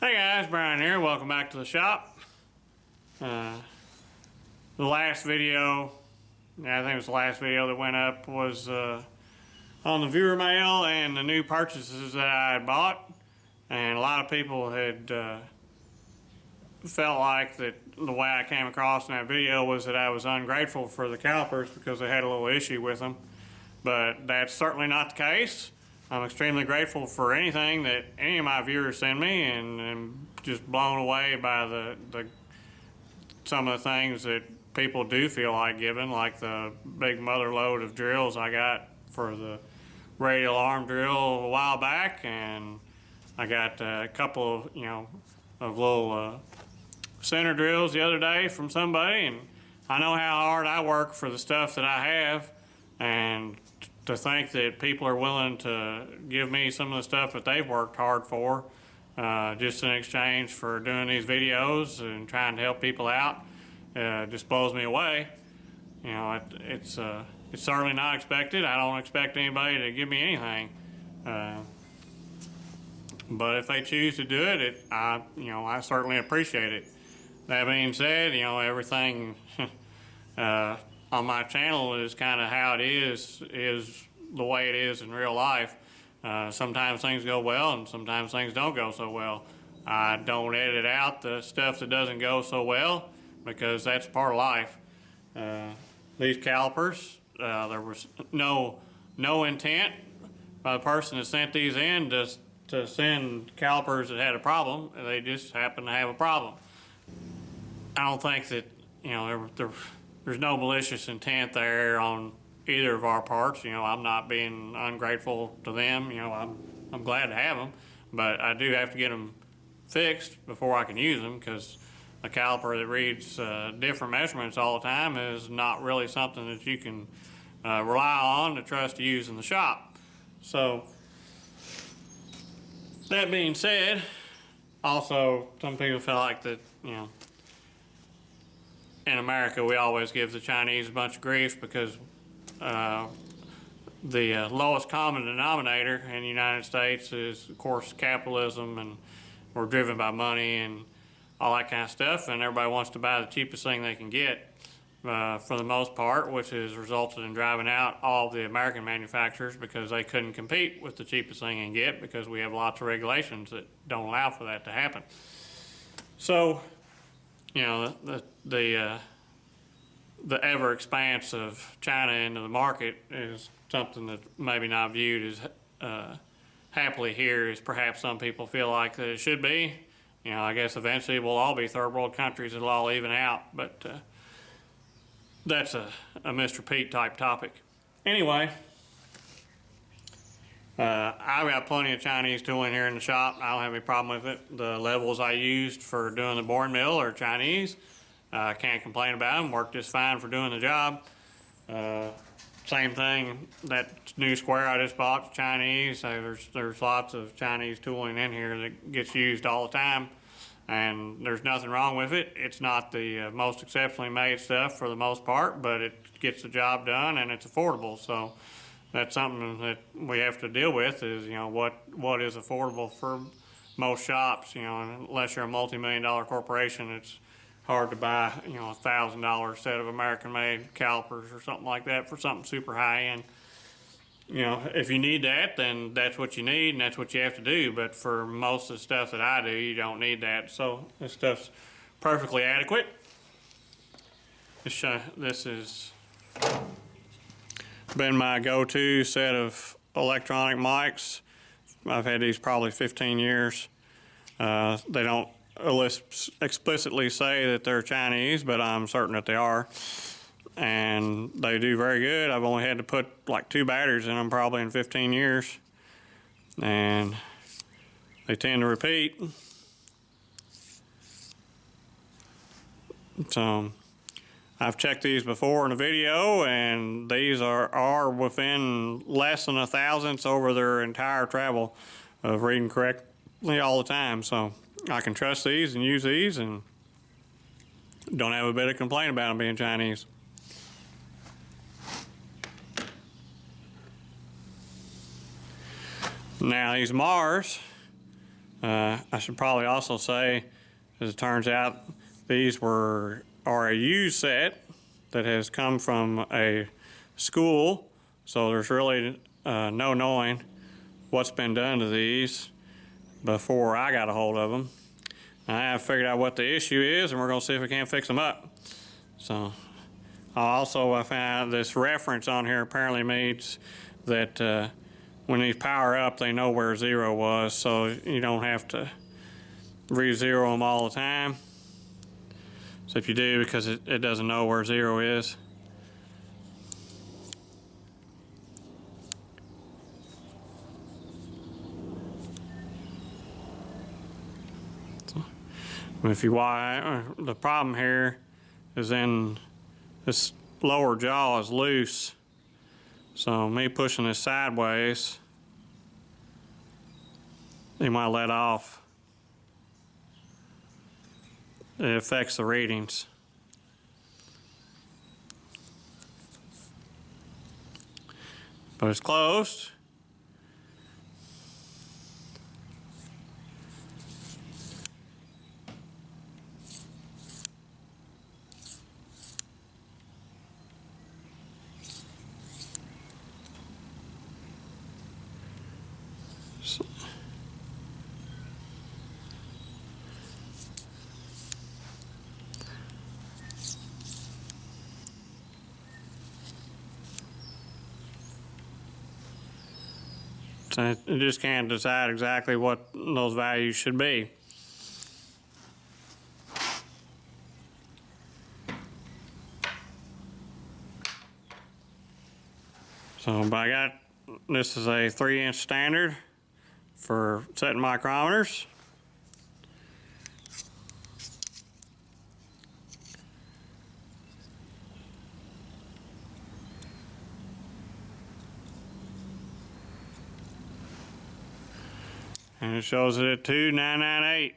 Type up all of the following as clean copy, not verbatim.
Hey guys, Brian here. Welcome back to the shop. The last video, I think it was the last video that went up, was on the viewer mail and the new purchases that I had bought. And a lot of people had felt like that the way I came across in that video was that I was ungrateful for the calipers because they had a little issue with them. But that's certainly not the case. I'm extremely grateful for anything that any of my viewers send me, and just blown away by some of the things that people do feel like giving, like the big mother load of drills I got for the radial arm drill a while back, and I got a couple of, of little center drills the other day from somebody, and I know how hard I work for the stuff that I have, and to think that people are willing to give me some of the stuff that they've worked hard for, just in exchange for doing these videos and trying to help people out, just blows me away. It's certainly not expected. I don't expect anybody to give me anything, but if they choose to do it, I certainly appreciate it. That being said, everything on my channel is kind of how it is the way it is in real life. Sometimes things go well and sometimes things don't go so well. I don't edit out the stuff that doesn't go so well because that's part of life. These calipers, there was no intent by the person that sent these in to send calipers that had a problem. They just happened to have a problem. I don't think that, there's no malicious intent there on either of our parts. I'm not being ungrateful to them. I'm glad to have them, but I do have to get them fixed before I can use them, because a caliper that reads different measurements all the time is not really something that you can rely on to trust to use in the shop. So that being said, also some people feel like that, in America, we always give the Chinese a bunch of grief because the lowest common denominator in the United States is, of course, capitalism, and we're driven by money and all that kind of stuff, and everybody wants to buy the cheapest thing they can get for the most part, which has resulted in driving out all of the American manufacturers because they couldn't compete with the cheapest thing they can get because we have lots of regulations that don't allow for that to happen. So, the ever expanse of China into the market is something that maybe not viewed as happily here as perhaps some people feel like that it should be. I guess eventually we'll all be third world countries. It'll all even out, but that's a Mr. Pete type topic. Anyway, I've got plenty of Chinese tooling here in the shop. I don't have any problem with it. The levels I used for doing the boring mill are Chinese. I can't complain about them. Work just fine for doing the job. Same thing, that new square I just bought is Chinese. So there's lots of Chinese tooling in here that gets used all the time, and there's nothing wrong with it. It's not the most exceptionally made stuff for the most part, but it gets the job done and it's affordable. So that's something that we have to deal with, is what is affordable for most shops. Unless you're a multi-million-dollar corporation, it's hard to buy a $1,000 set of American-made calipers or something like that for something super high-end. If you need that, then that's what you need and that's what you have to do. But for most of the stuff that I do, you don't need that. So this stuff's perfectly adequate. This has been my go-to set of electronic mics. I've had these probably 15 years. They don't explicitly say that they're Chinese, but I'm certain that they are, and they do very good. I've only had to put like 2 batteries in them probably in 15 years, and they tend to repeat. So I've checked these before in a video, and these are within less than a thousandths over their entire travel of reading correctly all the time. So I can trust these and use these and don't have a bit of complaint about them being Chinese. Now these Mars, I should probably also say, as it turns out, these are a used set that has come from a school, so there's really no knowing what's been done to these before I got a hold of them. I have figured out what the issue is, and we're going to see if we can't fix them up. So, I found this reference on here apparently means that when these power up, they know where 0 was, so you don't have to re-zero them all the time. So if you do, because it doesn't know where 0 is. So, if you the problem here is in this lower jaw is loose. So me pushing this sideways, you might let off. It affects the readings. But it's closed. So you just can't decide exactly what those values should be. So, but I got, this is a 3-inch standard for setting micrometers. And it shows it at 2,998.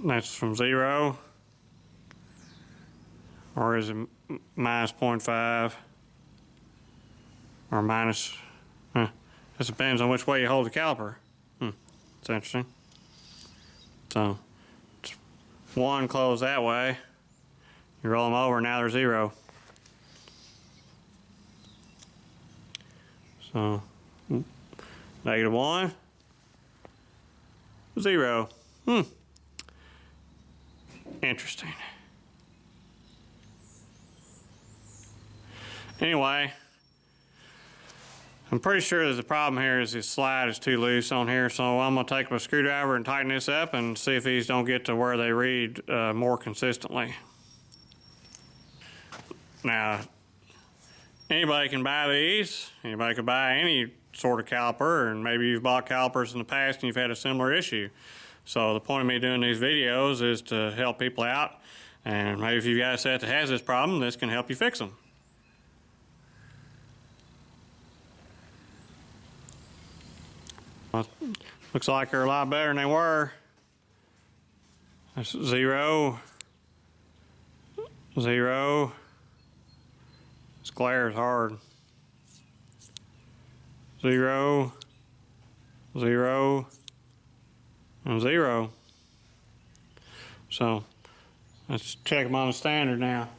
That's from 0. Or is it minus 0.5? Or minus, this depends on which way you hold the caliper. It's interesting. So, 1 closed that way. You roll them over, now they're 0. So, -1, 0. Interesting. Anyway, I'm pretty sure that the problem here is this slide is too loose on here, so I'm going to take a screwdriver and tighten this up and see if these don't get to where they read more consistently. Now, anybody can buy these. Anybody can buy any sort of caliper, and maybe you've bought calipers in the past and you've had a similar issue. So the point of me doing these videos is to help people out, and maybe if you've got a set that has this problem, this can help you fix them. Well, looks like they're a lot better than they were. That's 0, 0. This glare is hard. 0, 0, and 0. So let's check them on the standard now.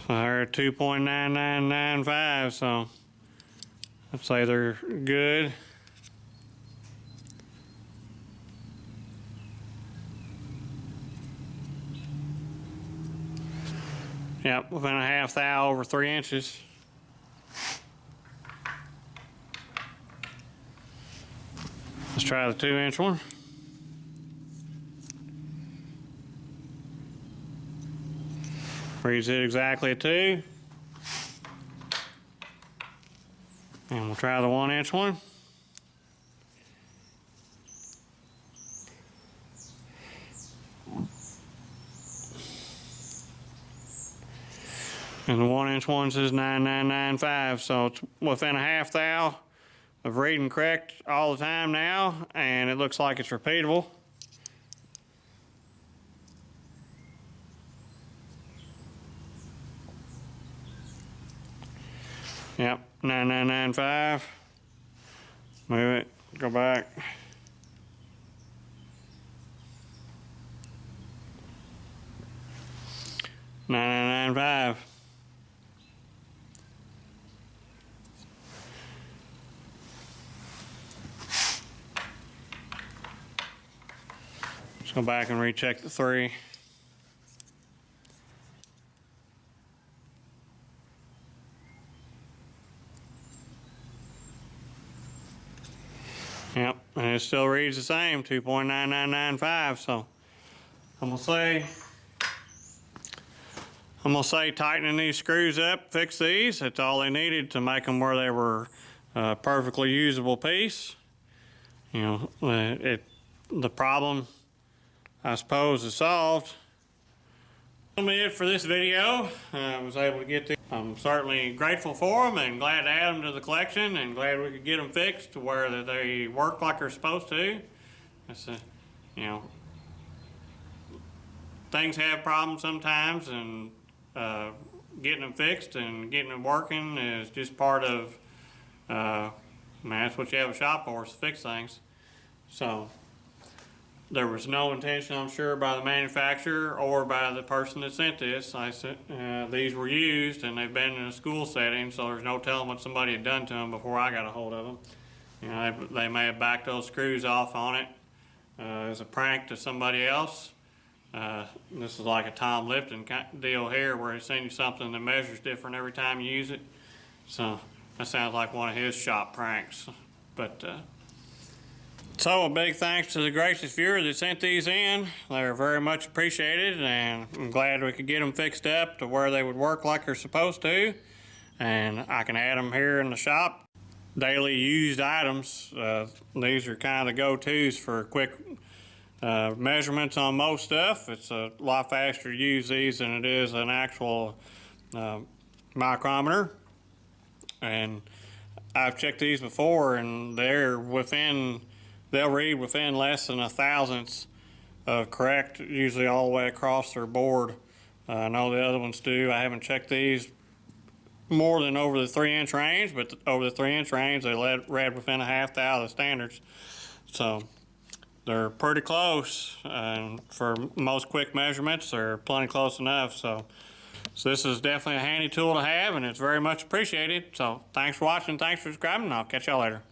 They're 2.9995, so let's say they're good. Yep, within a half thou over 3 inches. Let's try the 2-inch one. Reads it exactly at 2. And we'll try the 1-inch one. And the 1-inch one says 9995, so it's within a half thou of reading correct all the time now, and it looks like it's repeatable. Yep, 9995. Move it, go back. 9995. Let's go back and recheck the 3. Yep, and it still reads the same, 2.9995. So I'm gonna say tightening these screws up, fix these. That's all they needed to make them where they were a perfectly usable piece. You know, the problem, I suppose, is solved. That'll be it for this video. I was able to get these. I'm certainly grateful for them and glad to add them to the collection, and glad we could get them fixed to where that they work like they're supposed to. It's you know, things have problems sometimes, and getting them fixed and getting them working is just part of, that's what you have a shop for, is to fix things. So there was no intention, I'm sure, by the manufacturer or by the person that sent this. These were used and they've been in a school setting, so there's no telling what somebody had done to them before I got a hold of them. You know, they may have backed those screws off on it as a prank to somebody else. This is like a Tom Lipton deal here, where he sends you something that measures different every time you use it. So that sounds like one of his shop pranks. But so a big thanks to the gracious viewer that sent these in. They're very much appreciated, and I'm glad we could get them fixed up to where they would work like they're supposed to. And I can add them here in the shop. Daily used items. These are kind of the go-tos for quick measurements on most stuff. It's a lot faster to use these than it is an actual micrometer. And I've checked these before, and they'll read within less than a thousandth of correct, usually all the way across their board. I know the other ones do. I haven't checked these more than over the 3-inch range, but over the 3-inch range, they read within a half thou of the standards. So they're pretty close, and for most quick measurements, they're plenty close enough. So this is definitely a handy tool to have, and it's very much appreciated. So thanks for watching, thanks for subscribing, and I'll catch y'all later.